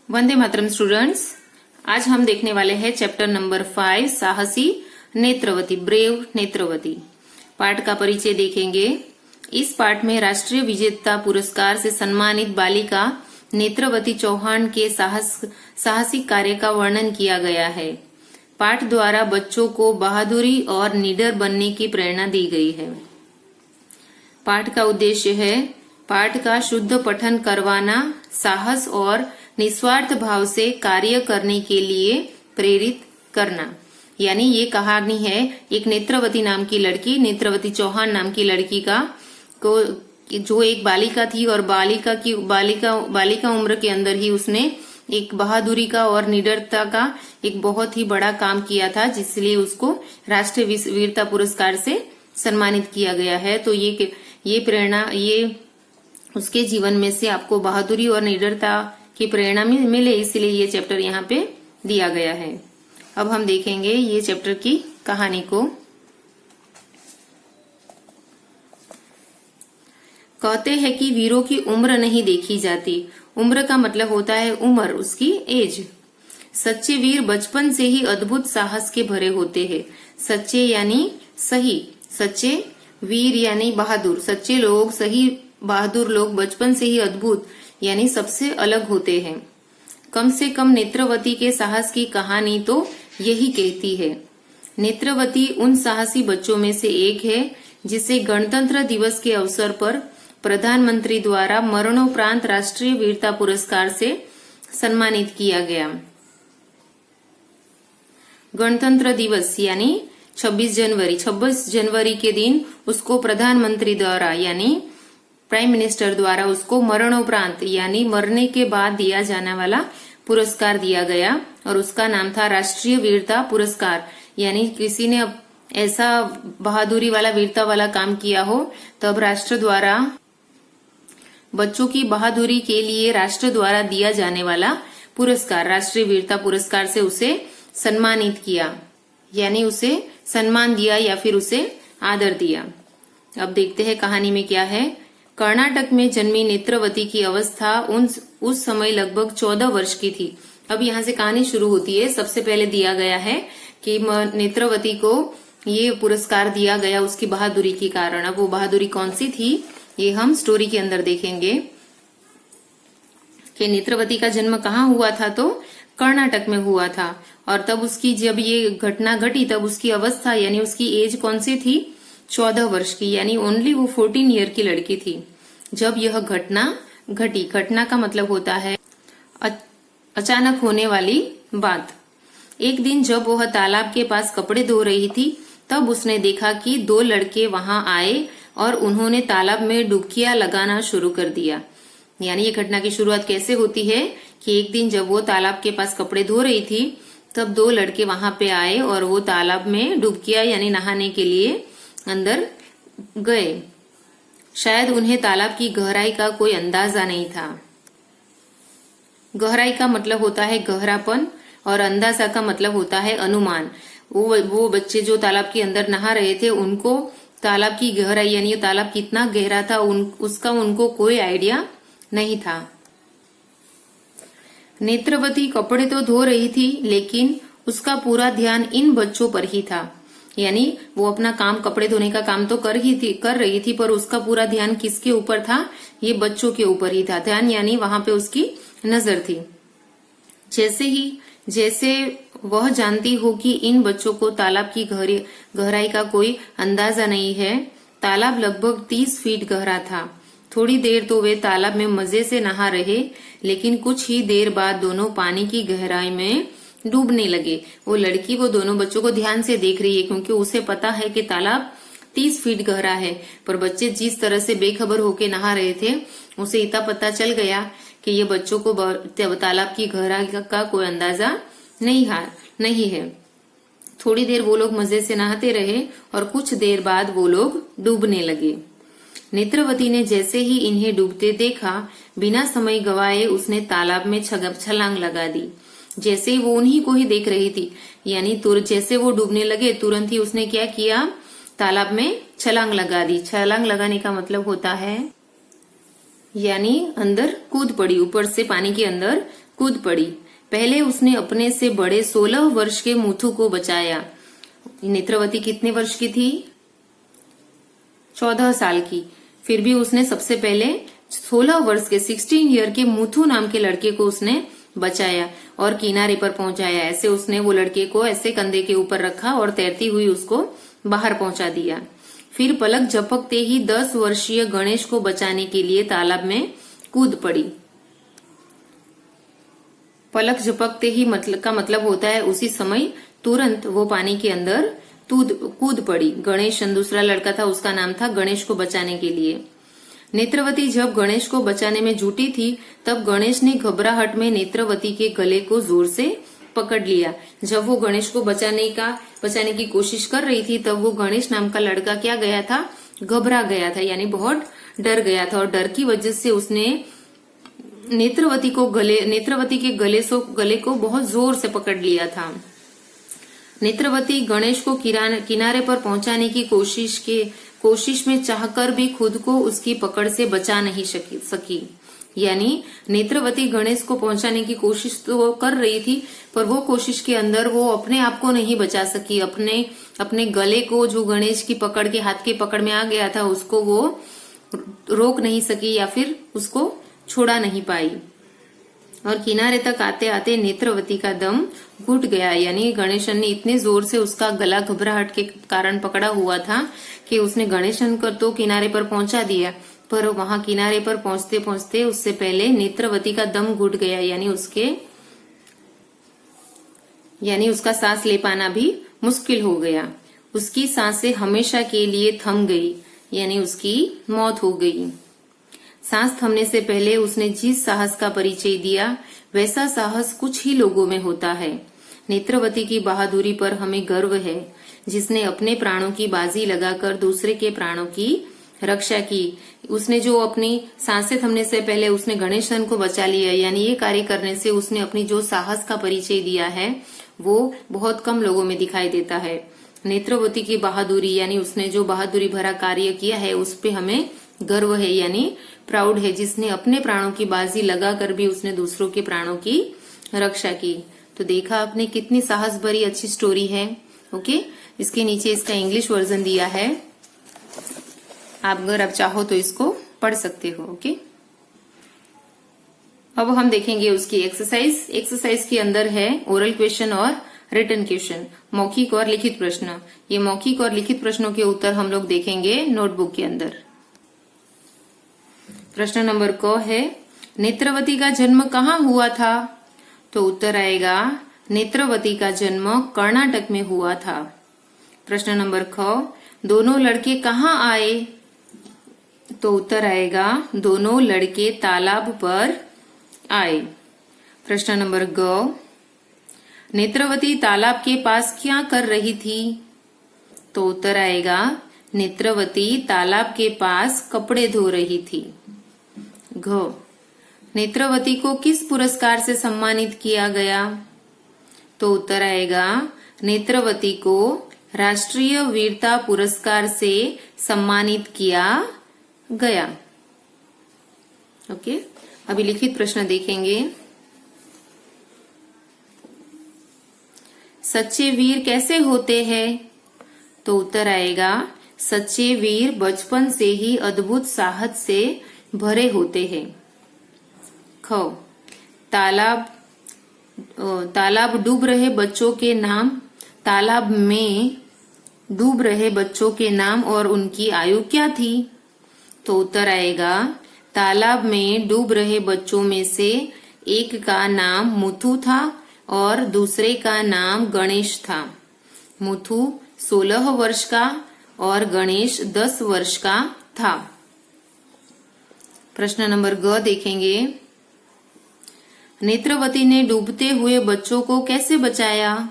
Vande Mataram students, आज हम देखने वाले हैं चैप्टर नंबर 5 साहसी नेत्रवती, ब्रेव नेत्रवती। पाठ का परिचय देखेंगे। इस पाठ में राष्ट्रीय विजेता पुरस्कार से सम्मानित बालिका नेत्रवती चौहान के साहसिक कार्य का वर्णन किया गया है। पाठ द्वारा बच्चों को बहादुरी और निडर बनने की प्रेरणा दी गई है। पाठ का उद्देश्य है पाठ का शुद्ध पठन करवाना, साहस और निस्वार्थ भाव से कार्य करने के लिए प्रेरित करना। यानी ये कहानी है एक नेत्रवती नाम की लड़की, नेत्रवती चौहान नाम की लड़की का को जो एक बालिका थी और बालिका उम्र के अंदर ही उसने एक बहादुरी का और निडरता का एक बहुत ही बड़ा काम किया था, जिसलिए उसको राष्ट्रीय वीरता पुरस्कार से सम्मानित किया गया है। तो ये प्रेरणा ये उसके जीवन में से आपको बहादुरी और निडरता की प्रेरणा मिले, इसलिए ये चैप्टर यहाँ पे दिया गया है। अब हम देखेंगे ये चैप्टर की कहानी को। कहते हैं कि वीरों की उम्र नहीं देखी जाती। उम्र का मतलब होता है उम्र, उसकी एज। सच्चे वीर बचपन से ही अद्भुत साहस के भरे होते हैं। सच्चे यानी सही, सच्चे वीर यानी बहादुर। सच्चे लोग, सही बहादुर लोग बचपन से ही अद्भुत यानी सबसे अलग होते हैं। कम से कम नेत्रवती के साहस की कहानी तो यही कहती है। नेत्रवती उन साहसी बच्चों में से एक है जिसे गणतंत्र दिवस के अवसर पर प्रधानमंत्री द्वारा मरणोपरांत राष्ट्रीय वीरता पुरस्कार से सम्मानित किया गया। गणतंत्र दिवस यानी 26 जनवरी के दिन उसको प्रधानमंत्री द्वारा यानी प्राइम मिनिस्टर द्वारा उसको मरणोपरांत यानी मरने के बाद दिया जाने वाला पुरस्कार दिया गया और उसका नाम था राष्ट्रीय वीरता पुरस्कार। यानी किसी ने ऐसा बहादुरी वाला, वीरता वाला काम किया हो तब राष्ट्र द्वारा बच्चों की बहादुरी के लिए राष्ट्र द्वारा दिया जाने वाला पुरस्कार, राष्ट्रीय वीरता पुरस्कार से उसे सम्मानित किया, यानी उसे सम्मान दिया या फिर उसे आदर दिया। अब देखते हैं कहानी में क्या है। कर्नाटक में जन्मी नेत्रवती की अवस्था उस समय लगभग 14 वर्ष की थी। अब यहाँ से कहानी शुरू होती है। सबसे पहले दिया गया है कि नेत्रवती को ये पुरस्कार दिया गया उसकी बहादुरी के कारण। अब वो बहादुरी कौन सी थी ये हम स्टोरी के अंदर देखेंगे कि नेत्रवती का जन्म कहाँ हुआ था, तो कर्नाटक में हुआ था। और तब उसकी जब ये घटना घटी तब उसकी अवस्था यानी उसकी एज कौन सी थी, 14 वर्ष की, यानी ओनली वो 14 ईयर की लड़की थी जब यह घटना घटी। घटना का मतलब होता है अचानक होने वाली बात। एक दिन जब वह तालाब के पास कपड़े धो रही थी तब उसने देखा कि 2 लड़के वहां आए और उन्होंने तालाब में डुबकियां लगाना शुरू कर दिया। यानी ये घटना की शुरुआत कैसे होती है कि एक दिन जब वो तालाब के पास कपड़े धो रही थी तब 2 लड़के वहां पे आए और वो तालाब में डुबकियां यानी नहाने के लिए अंदर गए। शायद उन्हें तालाब की गहराई का कोई अंदाजा नहीं था। गहराई का मतलब होता है गहरापन और अंदाजा का मतलब होता है अनुमान। वो बच्चे जो तालाब के अंदर नहा रहे थे उनको तालाब की गहराई यानी तालाब कितना गहरा था उसका उनको कोई आइडिया नहीं था। नेत्रवती कपड़े तो धो रही थी लेकिन उसका पूरा ध्यान इन बच्चों पर ही था। यानी वो अपना काम, कपड़े धोने का काम तो कर रही थी पर उसका पूरा ध्यान किसके ऊपर था, ये बच्चों के ऊपर ही था। ध्यान यानी वहां पे उसकी नजर थी। जैसे वह जानती हो कि इन बच्चों को तालाब की गहराई का कोई अंदाजा नहीं है। तालाब लगभग 30 फीट गहरा था। थोड़ी देर तो वे तालाब में मजे से नहा रहे, लेकिन कुछ ही देर बाद दोनों पानी की गहराई में डूबने लगे। वो लड़की वो दोनों बच्चों को ध्यान से देख रही है क्योंकि उसे पता है कि तालाब 30 फीट गहरा है, पर बच्चे जिस तरह से बेखबर होके नहा रहे थे उसे इतना पता चल गया कि ये बच्चों को तालाब की गहराई का कोई अंदाजा नहीं है। थोड़ी देर वो लोग मजे से नहाते रहे और कुछ देर बाद वो लोग डूबने लगे। नेत्रवती ने जैसे ही इन्हें डूबते देखा, बिना समय गवाए उसने तालाब में छलांग लगा दी। जैसे ही वो उन्हीं को ही देख रही थी, यानी जैसे वो डूबने लगे तुरंत ही उसने क्या किया, तालाब में छलांग लगा दी। छलांग लगाने का मतलब होता है यानी अंदर कूद पड़ी, ऊपर से पानी के अंदर कूद पड़ी। पहले उसने अपने से बड़े 16 वर्ष के मुथु को बचाया। नेत्रवती कितने वर्ष की थी? 14 साल की। फिर भी उसने सबसे पहले 16 वर्ष के 16 ईयर के मुथु नाम के लड़के को उसने बचाया और किनारे पर पहुंचाया। ऐसे उसने वो लड़के को ऐसे कंधे के ऊपर रखा और तैरती हुई उसको बाहर पहुंचा दिया। फिर पलक झपकते ही 10 वर्षीय गणेश को बचाने के लिए तालाब में कूद पड़ी। पलक झपकते ही का मतलब होता है उसी समय तुरंत वो पानी के अंदर कूद पड़ी। गणेश दूसरा लड़का था, उसका नाम था, गणेश को बचाने के लिए। नेत्रवती जब गणेश को बचाने में जुटी थी तब गणेश ने घबराहट में नेत्रवती के गले को जोर से पकड़ लिया। जब वो गणेश को बचाने की कोशिश कर रही थी तब वो गणेश नाम का लड़का क्या गया था? घबरा गया था, यानी बहुत डर गया था और डर की वजह से उसने नेत्रवती के गले को बहुत जोर से पकड़ लिया था। नेत्रवती गणेश को किनारे पर पहुंचाने की कोशिश में चाहकर भी खुद को उसकी पकड़ से बचा नहीं सकी। यानी नेत्रवती गणेश को पहुंचाने की कोशिश तो कर रही थी, पर वो कोशिश के अंदर वो अपने आप को नहीं बचा सकी। अपने गले को, जो गणेश की पकड़ के हाथ के पकड़ में आ गया था, उसको वो रोक नहीं सकी या फिर उसको छोड़ा नहीं पाई। और किनारे तक आते आते नेत्रवती का दम घुट गया। यानी गणेशन ने इतने जोर से उसका गला घबराहट के कारण पकड़ा हुआ था कि उसने गणेशन को तो किनारे पर पहुंचा दिया, पर वहां किनारे पर पहुंचते पहुंचते उससे पहले नेत्रवती का दम घुट गया। यानी उसका सांस ले पाना भी मुश्किल हो गया। उसकी सांसें हमेशा के लिए थम गई, यानी उसकी मौत हो गई। सांस थमने से पहले उसने जिस साहस का परिचय दिया वैसा साहस कुछ ही लोगों में होता है। नेत्रवती की बहादुरी पर हमें गर्व है, जिसने अपने प्राणों की बाजी लगाकर दूसरे के प्राणों की रक्षा की। उसने जो अपनी सांसें थमने से पहले उसने गणेशन को बचा लिया, यानी ये कार्य करने से उसने अपनी जो साहस का परिचय दिया है वो बहुत कम लोगों में दिखाई देता है। नेत्रवती की बहादुरी, यानी उसने जो बहादुरी भरा कार्य किया है उस पे हमें गर्व है, यानी प्राउड है, जिसने अपने प्राणों की बाजी लगाकर भी उसने दूसरों के प्राणों की रक्षा की। तो देखा आपने कितनी साहस भरी अच्छी स्टोरी है। ओके, इसके नीचे इसका इंग्लिश वर्जन दिया है, अगर आप चाहो तो इसको पढ़ सकते हो। ओके, अब हम देखेंगे उसकी एक्सरसाइज के अंदर है ओरल क्वेश्चन और रिटन क्वेश्चन, मौखिक और लिखित प्रश्न। ये मौखिक और लिखित प्रश्नों के उत्तर हम लोग देखेंगे नोटबुक के अंदर। प्रश्न नंबर क है, नेत्रवती का जन्म कहाँ हुआ था? तो उत्तर आएगा नेत्रवती का जन्म कर्नाटक में हुआ था। प्रश्न नंबर ख, दोनों लड़के कहाँ आए? तो उत्तर आएगा दोनों लड़के तालाब पर आए। प्रश्न नंबर ग, नेत्रवती तालाब के पास क्या कर रही थी? तो उत्तर आएगा नेत्रवती तालाब के पास कपड़े धो रही थी। घ, नेत्रवती को किस पुरस्कार से सम्मानित किया गया? तो उत्तर आएगा नेत्रवती को राष्ट्रीय वीरता पुरस्कार से सम्मानित किया गया। ओके, अभी लिखित प्रश्न देखेंगे। सच्चे वीर कैसे होते हैं? तो उत्तर आएगा सच्चे वीर बचपन से ही अद्भुत साहस से भरे होते हैं। ख, तालाब डूब रहे बच्चों के नाम, तालाब में डूब रहे बच्चों के नाम और उनकी आयु क्या थी? तो उत्तर आएगा तालाब में डूब रहे बच्चों में से एक का नाम मुथु था और दूसरे का नाम गणेश था। मुथु 16 वर्ष का और गणेश 10 वर्ष का था। प्रश्न नंबर ग देखेंगे। नेत्रवती ने डूबते हुए बच्चों को कैसे बचाया?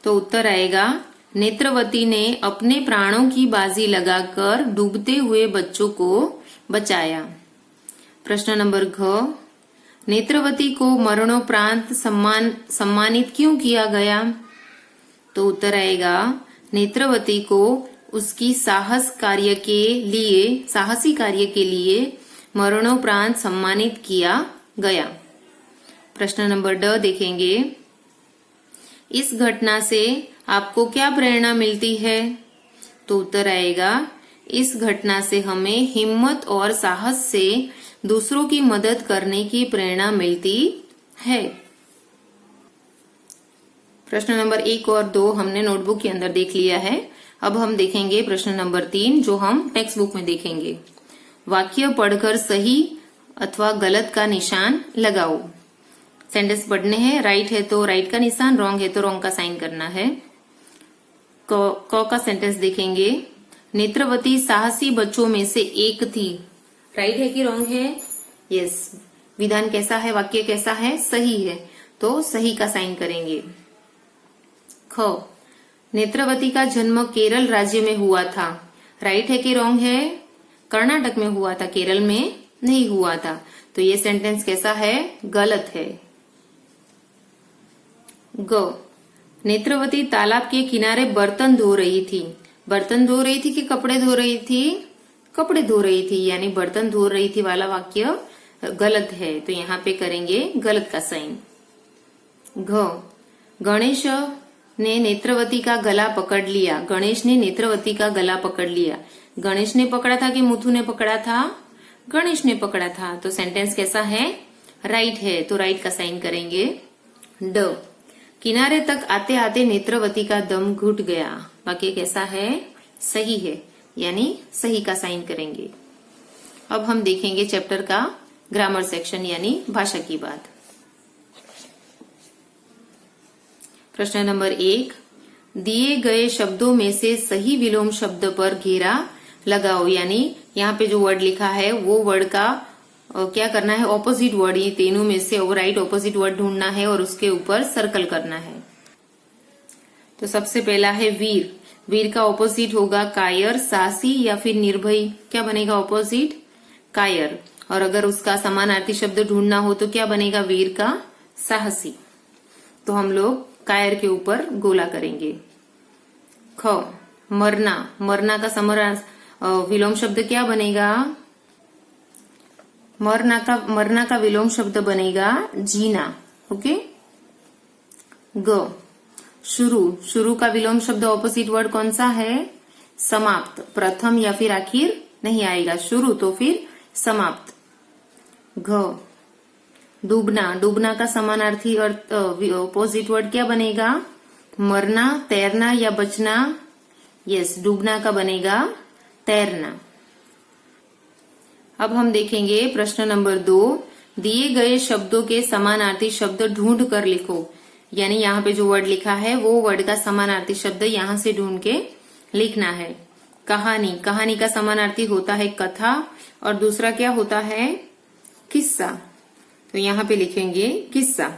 तो उत्तर आएगा नेत्रवती ने अपने प्राणों की बाजी लगाकर डूबते हुए बच्चों को बचाया। प्रश्न नंबर घ, नेत्रवती को मरणोपरांत सम्मानित क्यों किया गया? तो उत्तर आएगा नेत्रवती को उसकी साहसी कार्य के लिए मरणोपरांत सम्मानित किया गया। प्रश्न नंबर ड देखेंगे, इस घटना से आपको क्या प्रेरणा मिलती है? तो उत्तर आएगा, इस घटना से हमें हिम्मत और साहस से दूसरों की मदद करने की प्रेरणा मिलती है। प्रश्न नंबर 1 और 2 हमने नोटबुक के अंदर देख लिया है। अब हम देखेंगे प्रश्न नंबर 3 जो हम टेक्स्ट बुक में देखेंगे। वाक्य पढ़कर सही अथवा गलत का निशान लगाओ। सेंटेंस पढ़ने हैं, राइट है तो राइट का निशान, रॉन्ग है तो रॉन्ग का साइन करना है। क का सेंटेंस देखेंगे, नेत्रवती साहसी बच्चों में से एक थी। राइट है कि रॉन्ग है? यस। विधान कैसा है, वाक्य कैसा है? सही है, तो सही का साइन करेंगे। ख, नेत्रवती का जन्म केरल राज्य में हुआ था। राइट है कि रॉन्ग है? कर्नाटक में हुआ था, केरल में नहीं हुआ था, तो ये सेंटेंस कैसा है? गलत है। ग, नेत्रवती तालाब के किनारे बर्तन धो रही थी। बर्तन धो रही थी कि कपड़े धो रही थी? कपड़े धो रही थी, यानी बर्तन धो रही थी वाला वाक्य गलत है, तो यहाँ पे करेंगे गलत का साइन। घ, गणेश ने नेत्रवती का गला पकड़ लिया। गणेश ने नेत्रवती का गला पकड़ लिया। गणेश ने पकड़ा था कि मुथु ने पकड़ा था? गणेश ने पकड़ा था, तो सेंटेंस कैसा है? राइट है, तो राइट का साइन करेंगे। ड, किनारे तक आते आते नेत्रवती का दम घुट गया। वाक्य कैसा है? सही है, यानी सही का साइन करेंगे। अब हम देखेंगे चैप्टर का ग्रामर सेक्शन यानी भाषा की बात। प्रश्न नंबर 1, दिए गए शब्दों में से सही विलोम शब्द पर घेरा लगाओ। यानी यहाँ पे जो वर्ड लिखा है वो वर्ड का क्या करना है? ऑपोजिट वर्ड, ये तीनों में से राइट ऑपोजिट वर्ड ढूंढना है और उसके ऊपर सर्कल करना है। तो सबसे पहला है वीर। वीर का ऑपोजिट होगा कायर, साहसी या फिर निर्भय। क्या बनेगा ऑपोजिट? कायर। और अगर उसका समानार्थी शब्द ढूंढना हो तो क्या बनेगा? वीर का साहसी। तो हम लोग कायर के ऊपर गोला करेंगे। ख, मरना। मरना का विलोम शब्द क्या बनेगा? मरना का विलोम शब्द बनेगा जीना। ओके। ग, शुरू। शुरू का विलोम शब्द ऑपोजिट वर्ड कौन सा है? समाप्त। प्रथम या फिर आखिर नहीं आएगा, शुरू तो फिर समाप्त। घ, डूबना। डूबना का समानार्थी और ऑपोजिट वर्ड क्या बनेगा? मरना, तैरना या बचना? यस, डूबना का बनेगा तैरना। अब हम देखेंगे प्रश्न नंबर 2, दिए गए शब्दों के समानार्थी शब्द ढूंढ कर लिखो। यानी यहाँ पे जो वर्ड लिखा है वो वर्ड का समानार्थी शब्द यहाँ से ढूंढ के लिखना है। कहानी। कहानी का समानार्थी होता है कथा और दूसरा क्या होता है? किस्सा। तो यहाँ पे लिखेंगे किस्सा।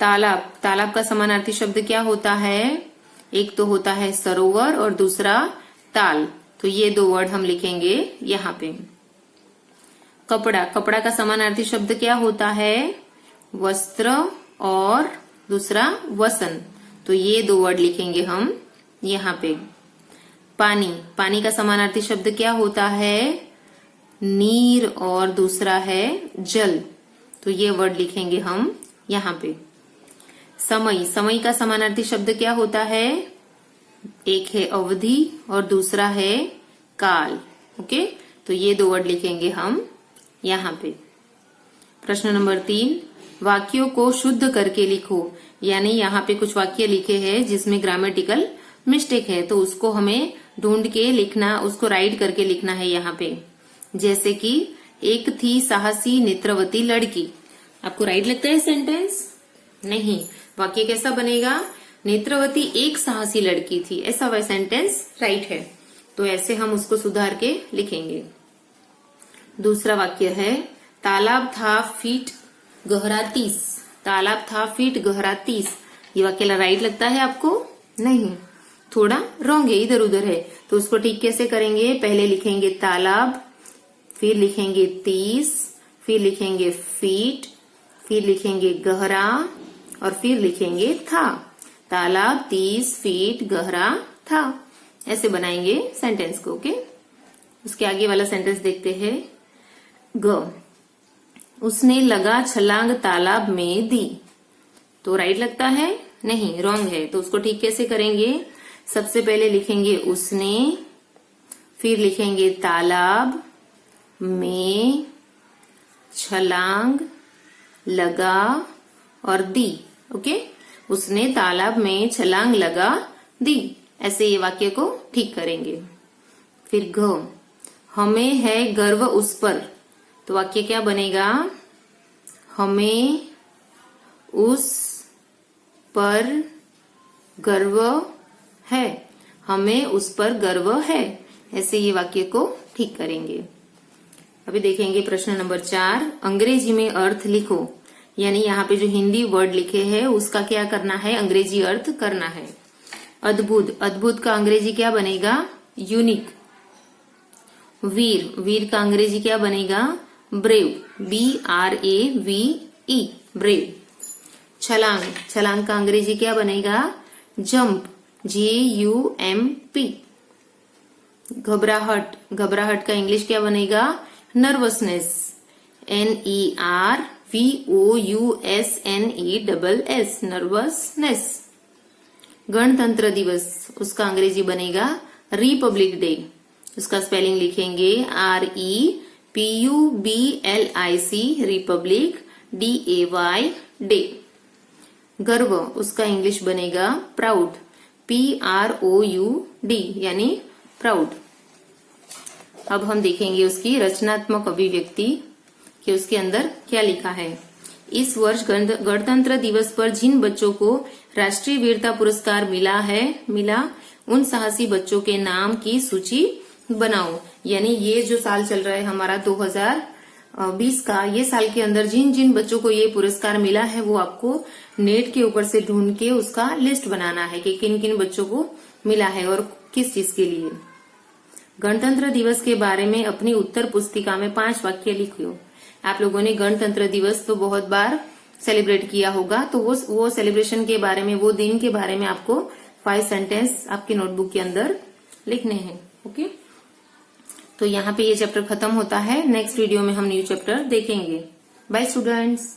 तालाब। तालाब का समानार्थी शब्द क्या होता है? एक तो होता है सरोवर और दूसरा ताल। तो ये दो वर्ड हम लिखेंगे यहाँ पे। कपड़ा। कपड़ा का समानार्थी शब्द क्या होता है? वस्त्र और दूसरा वसन। तो ये दो वर्ड लिखेंगे हम यहाँ पे। पानी। पानी का समानार्थी शब्द क्या होता है? नीर और दूसरा है जल। तो ये वर्ड लिखेंगे हम यहाँ पे। समय। समय का समानार्थी शब्द क्या होता है? एक है अवधि और दूसरा है काल। ओके, तो ये दो वर्ड लिखेंगे हम यहाँ पे। प्रश्न नंबर 3, वाक्यों को शुद्ध करके लिखो। यानी यहाँ पे कुछ वाक्य लिखे हैं जिसमें ग्रामेटिकल मिस्टेक है, तो उसको हमें ढूंढ के लिखना, उसको राइट करके लिखना है यहाँ पे। जैसे कि एक थी साहसी नेत्रवती लड़की। आपको राइट लगता है सेंटेंस? नहीं। वाक्य कैसा बनेगा? नेत्रवती एक साहसी लड़की थी, ऐसा वह सेंटेंस राइट है। तो ऐसे हम उसको सुधार के लिखेंगे। दूसरा वाक्य है, तालाब था फीट गहरा 30। तालाब था फीट गहरा 30। ये वाक्य राइट लगता है आपको? नहीं, थोड़ा रॉन्ग है, इधर उधर है। तो उसको ठीक कैसे करेंगे? पहले लिखेंगे तालाब, फिर लिखेंगे 30, फिर लिखेंगे फीट, फिर लिखेंगे गहरा और फिर लिखेंगे था। तालाब 30 फीट गहरा था। ऐसे बनाएंगे सेंटेंस को। ओके, उसके आगे वाला सेंटेंस देखते हैं। ग, उसने लगा छलांग तालाब में दी। तो राइट लगता है? नहीं, रॉन्ग है। तो उसको ठीक कैसे करेंगे? सबसे पहले लिखेंगे उसने, फिर लिखेंगे तालाब में छलांग लगा और दी। ओके, उसने तालाब में छलांग लगा दी, ऐसे ये वाक्य को ठीक करेंगे। फिर घ, हमें है गर्व उस पर। तो वाक्य क्या बनेगा? हमें उस पर गर्व है, हमें उस पर गर्व है, ऐसे ये वाक्य को ठीक करेंगे। अभी देखेंगे प्रश्न नंबर 4, अंग्रेजी में अर्थ लिखो। यानी यहाँ पे जो हिंदी वर्ड लिखे हैं उसका क्या करना है? अंग्रेजी अर्थ करना है। अद्भुत, अद्भुत का अंग्रेजी क्या बनेगा? यूनिक। वीर, वीर का अंग्रेजी क्या बनेगा? Brave, BRAVE, brave. छलांग, छलांग का अंग्रेजी क्या बनेगा? Jump, JUMP। घबराहट, घबराहट का इंग्लिश क्या बनेगा? Nervousness, NERVOUSNESS, nervousness. गणतंत्र दिवस, उसका अंग्रेजी बनेगा रिपब्लिक डे। उसका स्पेलिंग लिखेंगे REPUBLIC, रिपब्लिक, DAY, डे। गर्व, उसका इंग्लिश बनेगा प्राउड, PROUD, यानी प्राउड। अब हम देखेंगे उसकी रचनात्मक अभिव्यक्ति कि उसके अंदर क्या लिखा है। इस वर्ष गणतंत्र दिवस पर जिन बच्चों को राष्ट्रीय वीरता पुरस्कार मिला उन साहसी बच्चों के नाम की सूची बनाओ। यानी ये जो साल चल रहा है हमारा 2020 का, ये साल के अंदर जिन जिन बच्चों को ये पुरस्कार मिला है वो आपको नेट के ऊपर से ढूंढ के उसका लिस्ट बनाना है कि किन किन बच्चों को मिला है और किस चीज के लिए। गणतंत्र दिवस के बारे में अपनी उत्तर पुस्तिका में 5 वाक्य लिखो। आप लोगों ने गणतंत्र दिवस तो बहुत बार सेलिब्रेट किया होगा, तो वो सेलिब्रेशन के बारे में, वो दिन के बारे में आपको 5 सेंटेंस आपकी नोटबुक के अंदर लिखने हैं। ओके, तो यहाँ पे ये चैप्टर खत्म होता है। नेक्स्ट वीडियो में हम न्यू चैप्टर देखेंगे। Bye students.